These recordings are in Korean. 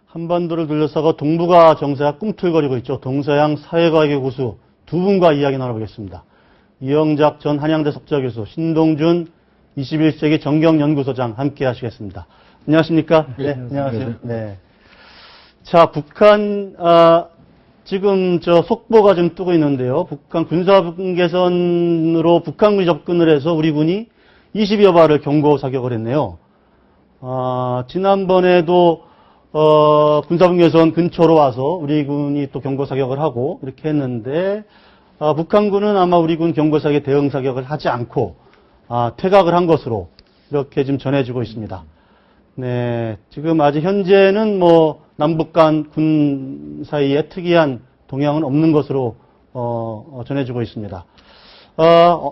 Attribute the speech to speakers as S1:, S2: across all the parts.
S1: 한반도를 둘러싸고 동북아 정세가 꿈틀거리고 있죠. 동서양 사회과학의 고수 두 분과 이야기 나눠보겠습니다. 이영작 전 한양대 석좌 교수, 신동준 21세기 정경연구소장 함께 하시겠습니다. 안녕하십니까?
S2: 네, 안녕하세요.
S1: 네. 자, 북한, 지금 속보가 좀 뜨고 있는데요. 북한 군사분계선으로 북한군이 접근을 해서 우리 군이 20여 발을 경고 사격을 했네요. 지난번에도 군사분계선 근처로 와서 우리 군이 또 경고 사격을 하고 이렇게 했는데 북한군은 아마 우리 군 경고 사격 대응 사격을 하지 않고 퇴각을 한 것으로 이렇게 지금 전해지고 있습니다. 네, 지금 아직 현재는 남북 간 군 사이에 특이한 동향은 없는 것으로 전해지고 있습니다.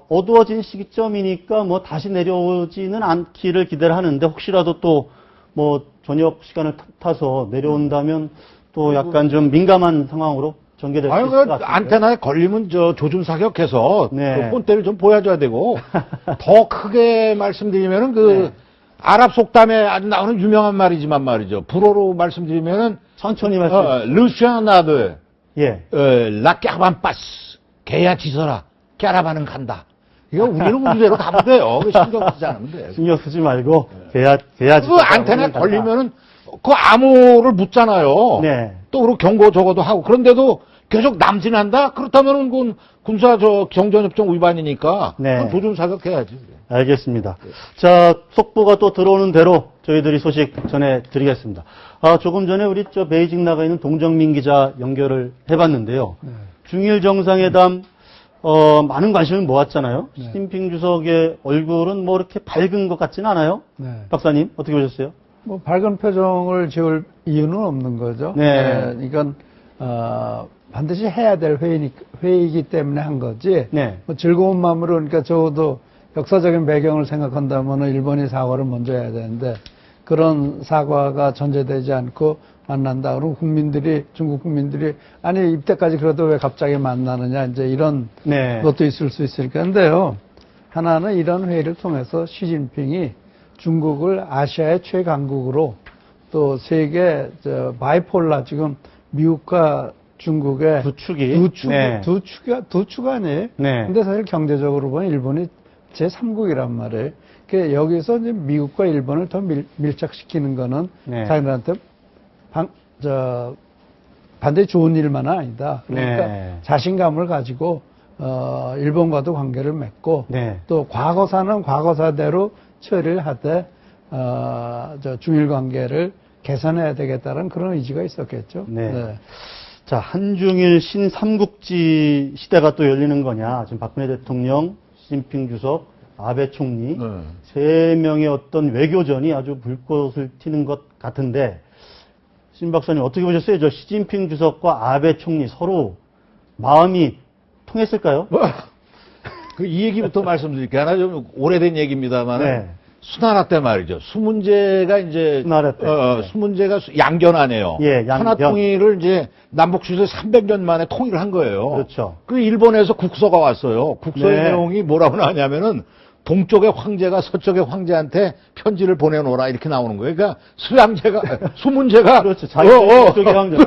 S1: 어두워진 시기점이니까 다시 내려오지는 않기를 기대를 하는데 혹시라도 또 저녁 시간을 타서 내려온다면 또 약간 좀 민감한 상황으로 전개될 수 있을 것 같아요.
S2: 안테나에 걸리면 조준 사격해서
S1: 네.
S2: 그 본때를 좀 보여줘야 되고 더 크게 말씀드리면은 네. 아랍 속담에 아주 나오는 유명한 말이지만 말이죠. 불어로 말씀드리면은
S1: 천천히 말씀해 주세요.
S2: 르시아나드
S1: 라끼아반빠스
S2: 개야 지서라 깨라바는 간다. 이거 우리는 우리대로 가면 돼요. 신경 쓰지 않으면 돼요.
S1: 신경 쓰지 말고 개야
S2: 그 안테나에 걸리면은 그 암호를 묻잖아요.
S1: 네.
S2: 또 그리고 경고 적어도 하고 그런데도 계속 남진한다? 그렇다면은 그건 군사 정전협정 위반이니까
S1: 네.
S2: 조준 사격해야지.
S1: 알겠습니다. 자, 속보가 또 들어오는 대로 저희들이 소식 전해드리겠습니다. 조금 전에 우리 베이징 나가 있는 동정민 기자 연결을 해봤는데요.
S3: 네.
S1: 중일 정상회담 많은 관심을 모았잖아요.
S3: 네.
S1: 시진핑 주석의 얼굴은 이렇게 밝은 것 같지는 않아요.
S3: 네.
S1: 박사님 어떻게 보셨어요?
S3: 밝은 표정을 지을 이유는 없는 거죠.
S1: 네.
S3: 이건 반드시 해야 될 회의이기 때문에 한 거지.
S1: 네.
S3: 즐거운 마음으로 그러니까 적어도 역사적인 배경을 생각한다면 일본이 사과를 먼저 해야 되는데 그런 사과가 전제되지 않고 만난다. 그럼 중국 국민들이 아니 이때까지 그래도 왜 갑자기 만나느냐 이제 이런
S1: 네.
S3: 것도 있을 수 있을 건데요. 하나는 이런 회의를 통해서 시진핑이 중국을 아시아의 최강국으로 또 세계 바이폴라 지금 미국과 중국의
S1: 두 축이
S3: 두 축 아니에요.
S1: 네.
S3: 근데 사실 경제적으로 보면 일본이 제3국이란 말이에요. 그러니까 여기서 이제 미국과 일본을 더 밀착시키는 거는
S1: 네.
S3: 자기들한테 반드시 좋은 일만은 아니다. 그러니까
S1: 네.
S3: 자신감을 가지고 일본과도 관계를 맺고
S1: 네.
S3: 또 과거사는 과거사대로 처리를 하되 중일 관계를 개선해야 되겠다는 그런 의지가 있었겠죠.
S1: 네.
S3: 네.
S1: 자, 한중일 신삼국지 시대가 또 열리는 거냐. 지금 박근혜 대통령, 시진핑 주석, 아베 총리 세 명의 어떤 외교전이 아주 불꽃을 튀는 것 같은데 신 박사님 어떻게 보셨어요? 저 시진핑 주석과 아베 총리 서로 마음이 통했을까요?
S2: 이 얘기부터 말씀드릴게요. 하나 좀 오래된 얘기입니다만
S1: 네.
S2: 수나라 때 말이죠. 수문제가 이제
S1: 수나라 때.
S2: 수문제가 양견하네요.
S1: 예, 양견.
S2: 하나 통일을 이제 남북주에서 300년 만에 통일을 한 거예요.
S1: 그렇죠.
S2: 그 일본에서 국서가 왔어요. 국서의
S1: 네.
S2: 내용이 뭐라고 나왔냐면은 동쪽의 황제가 서쪽의 황제한테 편지를 보내놓으라 이렇게 나오는 거예요. 그러니까 수문제가
S1: 그렇죠. 자기 쪽의 황제.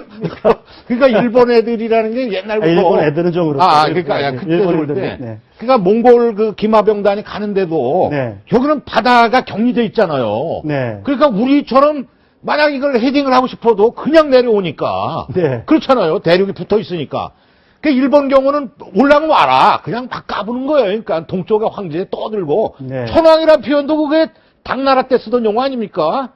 S2: 그러니까 일본 애들이라는 게 옛날부터
S1: 일본 애들은 좀 그렇고.
S2: 그러니까 그때
S1: 일본
S2: 때
S1: 애들은, 네.
S2: 그러니까 몽골 기마병단이 가는데도
S1: 네.
S2: 여기는 바다가 격리돼 있잖아요.
S1: 네.
S2: 그러니까 우리처럼 만약 이걸 헤딩을 하고 싶어도 그냥 내려오니까
S1: 네.
S2: 그렇잖아요. 대륙이 붙어 있으니까. 그 일본 경우는 올라면 와라. 그냥 막 까부는 거예요. 그러니까 동쪽의 황제에 떠들고.
S1: 네.
S2: 천황이라는 표현도 그게 당나라 때 쓰던 용어 아닙니까?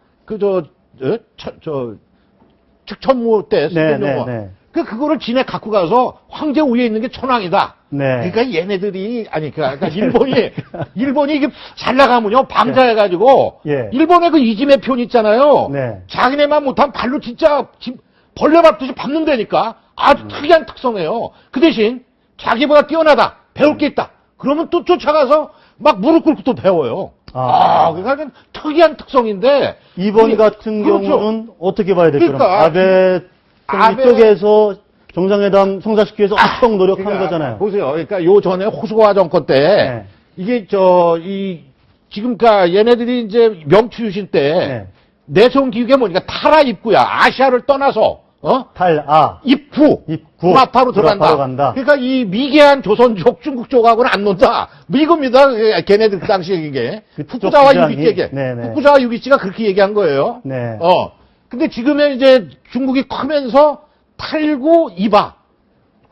S2: 측천무 때 쓰던
S1: 네,
S2: 용어.
S1: 네.
S2: 그거를 진에 갖고 가서 황제 위에 있는 게 천황이다.
S1: 네.
S2: 그러니까 얘네들이, 그러니까 일본이 이게 잘 나가면요, 방자해가지고,
S1: 예.
S2: 일본의 그 이지메 표현 있잖아요.
S1: 네.
S2: 자기네만 못하면 발로 진짜 벌레 밟듯이 밟는다니까. 아주 특이한 특성이에요. 그 대신 자기보다 뛰어나다, 배울 게 있다. 그러면 또 쫓아가서 막 무릎 꿇고 또 배워요. 그러니까 특이한 특성인데.
S1: 이번 같은
S2: 그렇죠.
S1: 경우는 어떻게 봐야 될까요?
S2: 그러니까
S1: 아베 쪽에서 정상회담 성사시키기 위해서 엄청 노력한 거잖아요.
S2: 보세요. 그러니까 요 전에 호소아 정권 때
S1: 네.
S2: 이게 지금 얘네들이 이제 명추 유신 때
S1: 네.
S2: 내세운 기획이 뭐니까 탈아 입구야. 아시아를 떠나서 입구 구라파로 들어간다.
S1: 간다.
S2: 그러니까 이 미개한 조선족 중국 쪽하고는 안 논다. 이겁니다. 걔네들 그 당시에 이게 후쿠자와 유기찌게 후쿠자와 유기찌가 그렇게 얘기한 거예요.
S1: 네.
S2: 근데 지금은 이제 중국이 크면서 탈구 이바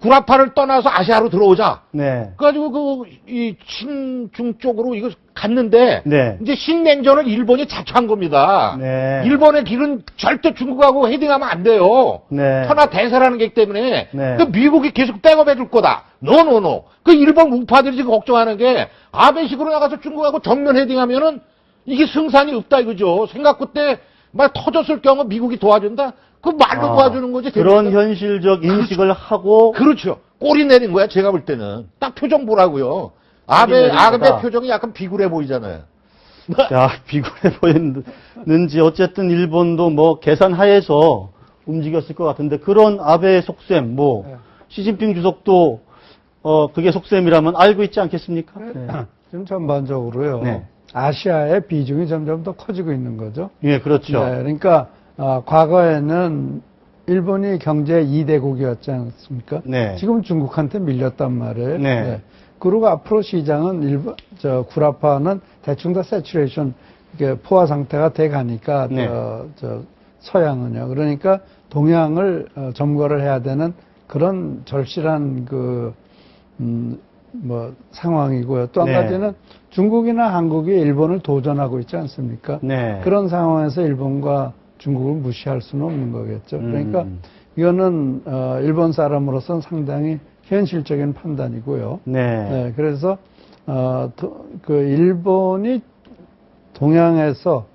S2: 구라파를 떠나서 아시아로 들어오자.
S1: 네.
S2: 그래가지고 이 친중 쪽으로 이거 갔는데
S1: 네.
S2: 이제 신냉전을 일본이 자초한 겁니다.
S1: 네.
S2: 일본의 길은 절대 중국하고 헤딩하면 안 돼요.
S1: 네.
S2: 천하 대세라는 게 때문에
S1: 네.
S2: 그 미국이 계속 백업해 줄 거다. 노노노. 그 일본 우파들이 지금 걱정하는 게 아베식으로 나가서 중국하고 정면 헤딩하면은 이게 승산이 없다 이거죠. 생각 그때 막 터졌을 경우 미국이 도와준다. 그 말로 도와주는 거지.
S1: 그런
S2: 됩니까?
S1: 현실적 인식을 하고
S2: 그렇죠. 꼬리 내린 거야, 제가 볼 때는. 딱 표정 보라고요. 아베 표정이 약간 비굴해 보이잖아요.
S1: 야, 비굴해 보였는지 어쨌든 일본도 뭐 계산하에서 움직였을 것 같은데 그런 아베의 속셈, 시진핑 주석도 그게 속셈이라면 알고 있지 않겠습니까? 네.
S3: 지금 전반적으로요.
S1: 네.
S3: 아시아의 비중이 점점 더 커지고 있는 거죠.
S1: 예, 그렇죠.
S3: 네, 그러니까 과거에는 일본이 경제 2대국이었지 않습니까?
S1: 네.
S3: 지금 중국한테 밀렸단 말이에요.
S1: 네.
S3: 그리고 앞으로 시장은 구라파는 대충 다 세츄레이션, 포화 상태가 돼 가니까,
S1: 네.
S3: 서양은요. 그러니까 동양을 점거를 해야 되는 그런 절실한 상황이고요. 또 한
S1: 네.
S3: 가지는 중국이나 한국이 일본을 도전하고 있지 않습니까?
S1: 네.
S3: 그런 상황에서 일본과 중국을 무시할 수는 없는 거겠죠. 그러니까 이거는 일본 사람으로서는 상당히 현실적인 판단이고요.
S1: 네.
S3: 그래서 일본이 동양에서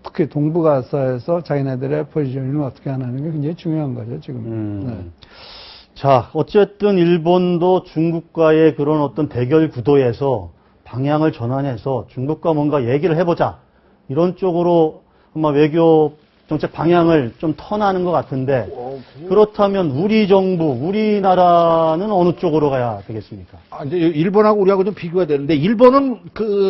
S3: 특히 동북아시아에서 자기네들의 포지셔닝을 어떻게 하는 게 굉장히 중요한 거죠, 지금. 네.
S1: 자, 어쨌든 일본도 중국과의 그런 어떤 대결 구도에서 방향을 전환해서 중국과 뭔가 얘기를 해보자. 이런 쪽으로 아마 외교 정책 방향을 좀 턴하는 것 같은데 그렇다면 우리 정부, 우리나라는 어느 쪽으로 가야 되겠습니까?
S2: 이제 일본하고 우리하고 좀 비교가 되는데 일본은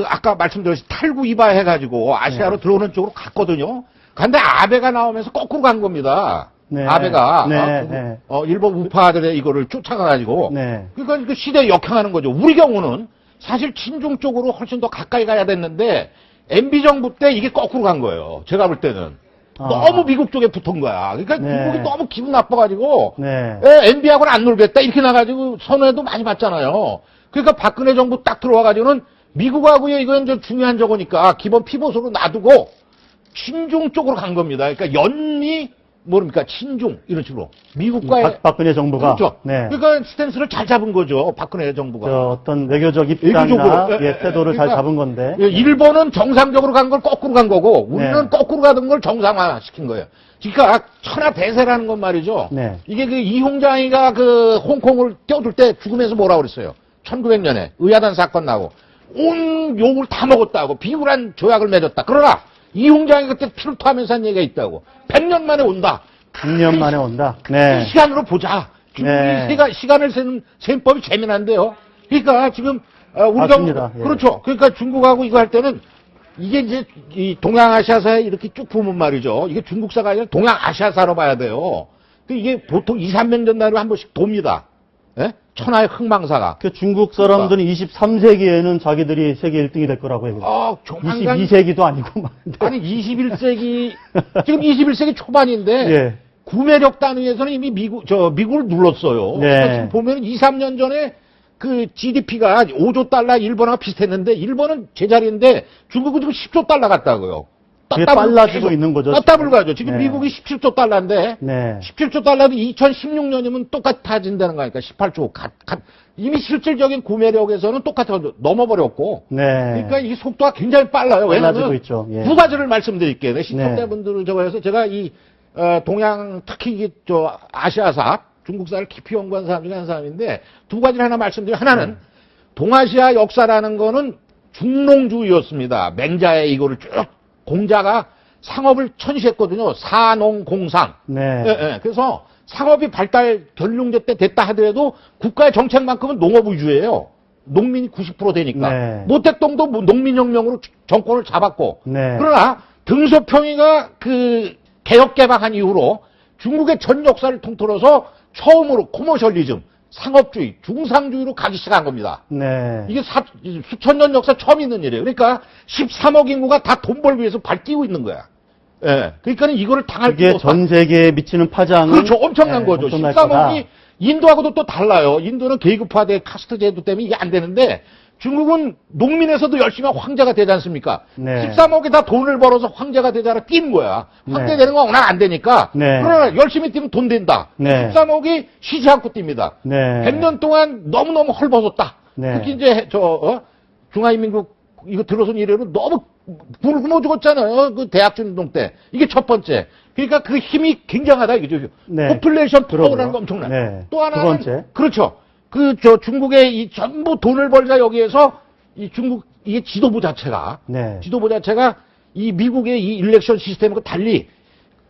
S2: 아까 말씀드렸듯이 탈구 이바 해가지고 아시아로 들어오는 쪽으로 갔거든요. 근데 아베가 나오면서 거꾸로 간 겁니다.
S1: 네.
S2: 아베가
S1: 네.
S2: 일본 우파들의 이거를 쫓아가가지고
S1: 네.
S2: 그러니까 그 시대에 역행하는 거죠. 우리 경우는 사실 친중 쪽으로 훨씬 더 가까이 가야 됐는데 MB 정부 때 이게 거꾸로 간 거예요. 제가 볼 때는. 너무 미국 쪽에 붙은 거야. 그러니까
S1: 네.
S2: 미국이 너무 기분 나빠가지고
S1: 네.
S2: MB하고는 안 놀겠다 이렇게 나가지고 선언도 많이 받잖아요. 그러니까 박근혜 정부 딱 들어와가지고는 미국하고의 이건 좀 중요한 저거니까 기본 피봇으로 놔두고 친중 쪽으로 간 겁니다. 그러니까 연미 뭡니까 친중 이런 식으로 미국과의
S1: 박근혜 정부가
S2: 그렇죠.
S1: 네.
S2: 그러니까 스탠스를 잘 잡은 거죠. 박근혜 정부가.
S1: 어떤 외교적 입장이나
S2: 외교적으로.
S1: 태도를 잘
S2: 그러니까
S1: 잡은 건데.
S2: 일본은 정상적으로 간 걸 거꾸로 간 거고 우리는
S1: 네.
S2: 거꾸로 가던 걸 정상화 시킨 거예요. 그러니까 천하 대세라는 건 말이죠.
S1: 네.
S2: 이게 이홍장이가 홍콩을 껴줄 때 죽으면서 뭐라고 그랬어요. 1900년에 의아단 사건 나고 온 욕을 다 먹었다고 비굴한 조약을 맺었다. 그러나 이홍장이 그때 피를 토하면서 한 얘기가 있다고. 100년 만에 온다.
S1: 6년 만에 온다. 네.
S2: 시간으로 보자.
S1: 네.
S2: 시간을 세는 셈법이 재미난데요. 그러니까 지금 우리가
S1: 맞습니다. 예.
S2: 그렇죠. 그러니까 중국하고 이거 할 때는 이게 이제 이 동양아시아사에 이렇게 쭉 보면 말이죠. 이게 중국사가 아니라 동양아시아사로 봐야 돼요. 이게 보통 2, 3년 전날에 한 번씩 돕니다. 예? 천하의 흥망사가.
S1: 그 중국 사람들은 23세기에는 자기들이 세계 1등이 될 거라고 해요.
S2: 조만간
S1: 22세기도 아니고.
S2: 아니 21세기 지금 21세기 초반인데
S1: 예.
S2: 구매력 단위에서는 이미 미국을 눌렀어요.
S1: 네.
S2: 그러니까 지금 보면 2, 3년 전에 그 GDP가 5조 달러 일본하고 비슷했는데 일본은 제자리인데 중국은 지금 10조 달러 갔다고요.
S1: 그게 빨라지고 있는 거죠.
S2: 따따블 가죠. 지금
S1: 네.
S2: 미국이 17조 달러인데
S1: 네.
S2: 17조 달러도 2016년이면 똑같아진다는 거니까 18조. 이미 실질적인 구매력에서는 똑같아 넘어버렸고.
S1: 네.
S2: 그러니까 이 속도가 굉장히 빨라요.
S1: 빨라지고
S2: 왜냐면
S1: 있죠. 예.
S2: 두 가지를 말씀드릴게요.
S1: 네.
S2: 시청자분들을 저거 해서 제가 동양 특히 아시아사 중국사를 깊이 연구한 사람 중에 한 사람인데 두 가지를 하나 말씀드리면 하나는 동아시아 역사라는 거는 중농주의였습니다. 맹자의 이거를 쭉 공자가 상업을 천시했거든요. 사농공상.
S1: 네.
S2: 예. 그래서 상업이 발달 전룡제 때 됐다 하더라도 국가의 정책만큼은 농업 위주예요. 농민이 90% 되니까.
S1: 네.
S2: 모택동도 농민혁명으로 정권을 잡았고.
S1: 네.
S2: 그러나 등소평이가 그 개혁 개방한 이후로 중국의 전 역사를 통틀어서 처음으로 코머셜리즘, 상업주의, 중상주의로 가기 시작한 겁니다.
S1: 네.
S2: 이게 수천 년 역사 처음 있는 일이에요. 그러니까 13억 인구가 다 돈 벌기 위해서 발뛰고 있는 거야. 예. 그러니까는 이거를 당할
S1: 그게
S2: 필요 없다.
S1: 전 세계에 미치는 파장은
S2: 그렇죠. 엄청난
S1: 네,
S2: 거죠.
S1: 엄청날
S2: 13억이
S1: 거다.
S2: 인도하고도 또 달라요. 인도는 계급화돼 카스트 제도 때문에 이게 안 되는데 중국은 농민에서도 열심히 하면 황제가 되지 않습니까?
S1: 네.
S2: 13억이 다 돈을 벌어서 황제가 되자라 뛰는 거야. 황제
S1: 네.
S2: 되는 건 워낙 안 되니까.
S1: 네.
S2: 그러나 열심히 뛰면 돈 된다.
S1: 네.
S2: 13억이 쉬지 않고 뜁니다.
S1: 네.
S2: 100년 동안 너무너무 헐벗었다.
S1: 네.
S2: 특히 이제 중화인민국 이거 들어선 이래로 너무 굶어 죽었잖아요. 그 대학생 운동 때. 이게 첫 번째. 그러니까 그 힘이 굉장하다 이거죠.
S1: 네.
S2: 포퓰레이션 파워라는
S1: 그러고요.
S2: 거 엄청나.
S1: 네.
S2: 또 하나는
S1: 두 번째.
S2: 그렇죠. 중국의 이 전부 돈을 벌자 여기에서 이 중국 이게 지도부 자체가
S1: 네.
S2: 이 미국의 이 일렉션 시스템과 달리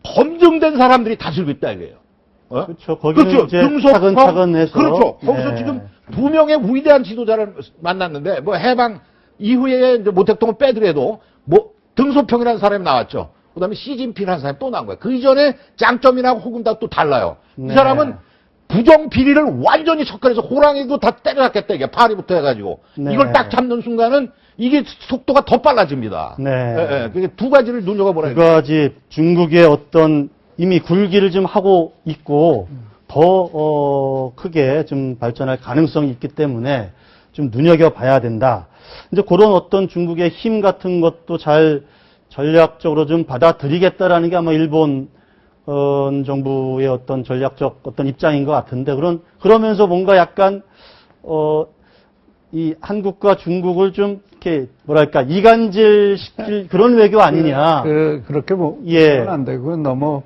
S2: 검증된 사람들이 다스리고 있다 이거예요.
S1: 그렇죠. 거기는
S2: 그렇죠.
S1: 이제
S2: 등소평,
S1: 차근차근 해서.
S2: 그렇죠. 거기서
S1: 네.
S2: 지금 두 명의 위대한 지도자를 만났는데 뭐 해방 이후에 이제 모택동을 빼더라도 뭐 등소평이라는 사람이 나왔죠. 그다음에 시진핑이라는 사람이 또 나온 거예요. 그 이전에 짱점이나 혹은 다 또 달라요.
S1: 네.
S2: 이 사람은 부정 비리를 완전히 척결해서 호랑이도 다 때려잡겠다 이게 파리부터 해가지고
S1: 네.
S2: 이걸 딱 잡는 순간은 이게 속도가 더 빨라집니다.
S1: 네.
S2: 그게 두 가지를 눈여겨보라.
S1: 두 가지 중국의 어떤 이미 굴기를 좀 하고 있고 더 크게 좀 발전할 가능성이 있기 때문에 좀 눈여겨봐야 된다. 이제 그런 어떤 중국의 힘 같은 것도 잘 전략적으로 좀 받아들이겠다라는 게 아마 일본 정부의 어떤 전략적 어떤 입장인 것 같은데 그러면서 뭔가 약간 이 한국과 중국을 좀 이렇게 뭐랄까 이간질 시킬 그런 외교 아니냐.
S3: 그렇게
S1: 예.
S3: 보면 안 되고 너무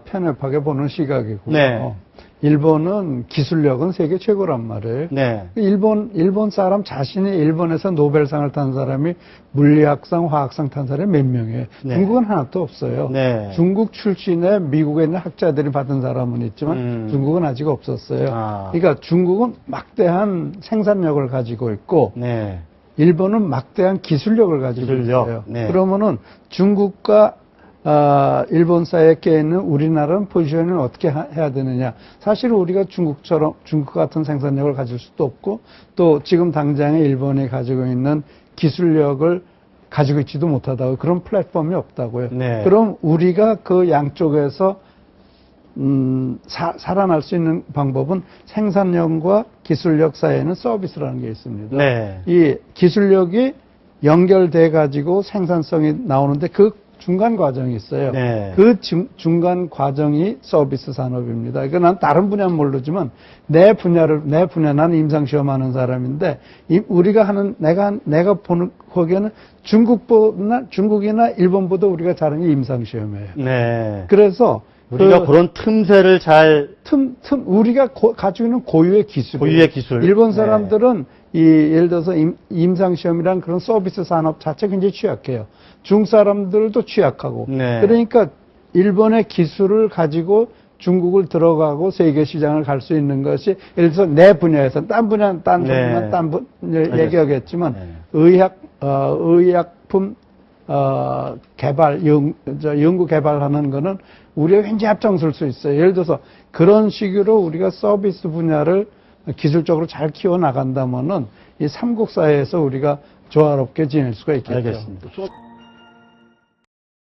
S3: 편협하게 보는 시각이고요.
S1: 네.
S3: 일본은 기술력은 세계 최고란 말이에요.
S1: 네.
S3: 일본 사람 자신이 일본에서 노벨상을 탄 사람이 물리학상, 화학상 탄 사람이 몇 명이에요.
S1: 네.
S3: 중국은 하나도 없어요.
S1: 네.
S3: 중국 출신의 미국에 있는 학자들이 받은 사람은 있지만 중국은 아직 없었어요.
S1: 아.
S3: 그러니까 중국은 막대한 생산력을 가지고 있고
S1: 네.
S3: 일본은 막대한 기술력을 가지고
S1: 기술력.
S3: 있어요.
S1: 네.
S3: 그러면은 중국과 일본 사이에 껴있는 우리나라는 포지션을 어떻게 해야 되느냐. 사실 우리가 중국 같은 생산력을 가질 수도 없고 또 지금 당장에 일본이 가지고 있는 기술력을 가지고 있지도 못하다고 그런 플랫폼이 없다고요.
S1: 네.
S3: 그럼 우리가 그 양쪽에서 살아날 수 있는 방법은 생산력과 기술력 사이에는 서비스라는 게 있습니다.
S1: 네.
S3: 이 기술력이 연결돼 가지고 생산성이 나오는데 그 중간 과정이 있어요.
S1: 네.
S3: 그 중간 과정이 서비스 산업입니다. 그러니까 난 다른 분야는 모르지만 내 분야 나는 임상시험하는 사람인데 내가 보는 거기에는 중국이나 일본보다 우리가 잘하는 게 임상시험이에요.
S1: 네.
S3: 그래서
S1: 우리가 그런 틈새를 잘
S3: 우리가 가지고 있는 고유의 기술.
S1: 고유의 기술.
S3: 일본 사람들은 예를 들어서 임상시험이란 그런 서비스 산업 자체 굉장히 취약해요. 중국 사람들도 취약하고.
S1: 네.
S3: 그러니까 일본의 기술을 가지고 중국을 들어가고 세계 시장을 갈 수 있는 것이 예를 들어서 내 분야에서 딴 분야는 딴
S1: 네.
S3: 얘기하겠지만
S1: 네.
S3: 의약품 개발, 연구 개발하는 거는 우리가 굉장히 앞장설 수 있어요. 예를 들어서 그런 식으로 우리가 서비스 분야를 기술적으로 잘 키워 나간다면은 이 삼국 사회에서 우리가 조화롭게 지낼 수가 있겠죠.
S1: 알겠습니다.